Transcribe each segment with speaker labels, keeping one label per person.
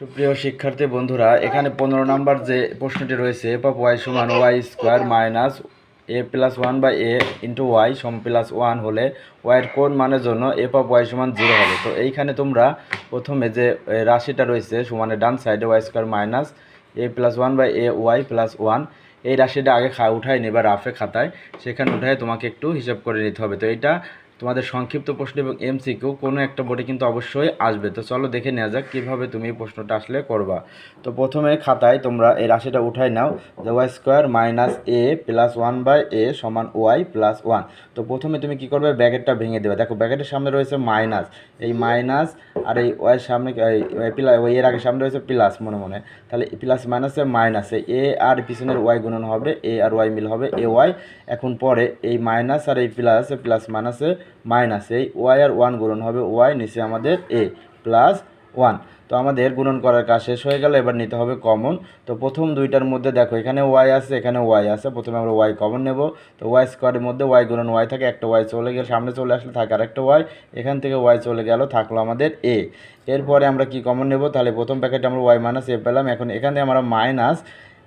Speaker 1: সুপ্রিয় শিক্ষার্থী বন্ধুরা, এখানে 15 নম্বর যে প্রশ্নটি রয়েছে এফ অফ ওয়াই সমান Y square minus A plus one by A into Y সম প্লাস ওয়ান হলে ওয়াইয়ের কোন মানের জন্য এফ অফ ওয়াই সমান 0 হবে। তো এইখানে তোমরা প্রথমে যে রাশিটা রয়েছে সমানের ডান সাইডে Y square minus A plus one by A Y plus one, এই রাশিটা আগে উঠাই নেবা রাফে খাতায়, সেখানে উঠায় তোমাকে একটু হিসাব করে নিতে হবে। তো এইটা তোমাদের সংক্ষিপ্ত প্রশ্ন এবং এমসিকিউ কোনো একটা বোর্ডে কিন্তু অবশ্যই আসবে। তো চলো দেখে নেওয়া যাক কীভাবে তুমি এই প্রশ্নটা আসলে করবা। তো প্রথমে খাতায় তোমরা এই রাশিটা উঠাই নাও যে y square minus A plus one by a সমান ওয়াই প্লাস ওয়ান। তো প্রথমে তুমি কী করবে, ব্র্যাকেটটা ভেঙে দেবে। দেখো ব্র্যাকেটের সামনে রয়েছে মাইনাস, এই মাইনাস আর এই ওয়াইয়ের সামনে প্লাস, এর আগে সামনে রয়েছে প্লাস মনে মনে, তাহলে প্লাস মাইনাসে মাইনাসে এ আর পিছনের ওয়াই গুণন হবে, এ আর ওয়াই মিল হবে এ ওয়াই। এখন পরে এই মাইনাস আর এই প্লাসে প্লাস মাইনাসে মাইনাস এই ওয়াই আর ওয়ান গুণন হবে ওয়াই, নিচে আমাদের এ প্লাস ওয়ান। তো আমাদের গুণন করার কাজ শেষ হয়ে গেল, এবার নিতে হবে কমন। তো প্রথম দুইটার মধ্যে দেখো এখানে ওয়াই আছে এখানে ওয়াই আছে, প্রথমে আমরা ওয়াই কমন নেব। তো ওয়াই স্কোয়ারের মধ্যে ওয়াই গুণন ওয়াই থাকে, একটা ওয়াই চলে গেলে সামনে চলে আসলে থাকে আর একটা ওয়াই, এখান থেকে ওয়াই চলে গেল থাকলো আমাদের এ। এরপরে আমরা কি কমন নেব, তাহলে প্রথম প্যাকেটে আমরা ওয়াই মাইনাস এ পেলাম, এখন এখান থেকে আমরা মাইনাস,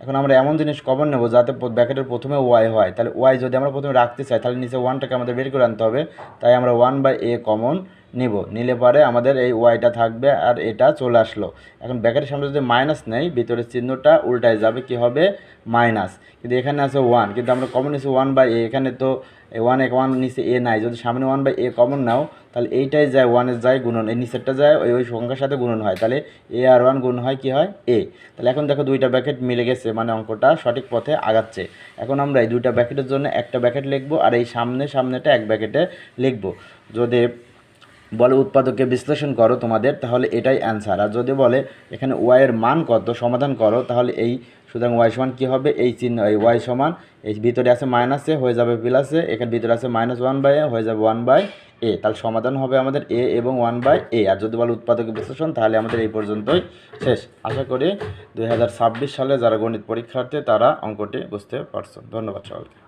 Speaker 1: এখন আমরা এমন জিনিস কমন নেব যাতে ব্র্যাকেটের প্রথমে ওয়াই হয়। তাহলে ওয়াই যদি আমরা প্রথমে রাখতে চাই তাহলে নিচে ওয়ানটাকে আমাদের বের করে আনতে হবে, তাই আমরা ওয়ান বাই এ কমন নিব, নিলে পরে আমাদের এই ওয়াইটা থাকবে আর এটা চলে আসলো। এখন ব্র্যাকেটের সামনে যদি মাইনাস নেই ভিতরের চিহ্নটা উল্টায় যাবে, কি হবে মাইনাস, কিন্তু এখানে আছে ওয়ান, কিন্তু আমরা কমন নিচ্ছি ওয়ান বাই এ, এখানে তো ওয়ান নিচে এ নাই, যদি সামনে ওয়ান বাই এ কমন নাও তাহলে এইটাই যায় ওয়ানের যায় গুণন, এই নিচেরটা যায় ওই সংখ্যার সাথে গুণন হয়, তাহলে এ আর ওয়ান গুণ হয় কি হয় এ। তাহলে এখন দেখো দুইটা ব্র্যাকেট মিলে গেছে, মানে অঙ্কটা সঠিক পথে আগাচ্ছে। এখন আমরা এই দুইটা ব্র্যাকেটের জন্য একটা ব্র্যাকেট লিখবো আর এই সামনেটা এক ব্র্যাকেটে লিখবো। যদি বলে উৎপাদককে বিশ্লেষণ করো তোমাদের, তাহলে এটাই অ্যান্সার। আর যদি বলে এখানে ওয়াইয়ের মান কত সমাধান করো, তাহলে এই সুতরাং ওয়াই সমান কী হবে, এই চিহ্ন এই ওয়াই সমান এই ভিতরে আছে মাইনাসে হয়ে যাবে প্লাসে, এখানে ভিতরে আছে মাইনাস ওয়ান বাই এ হয়ে যাবে ওয়ান বাই এ, তাহলে সমাধান হবে আমাদের এ এবং ওয়ান বাই এ। আর যদি বলে উৎপাদক বিশ্লেষণ তাহলে আমাদের এই পর্যন্তই শেষ। আশা করি 2026 সালে যারা গণিত পরীক্ষার্থী তারা অঙ্কটি বুঝতে পারছো। ধন্যবাদ সকলকে।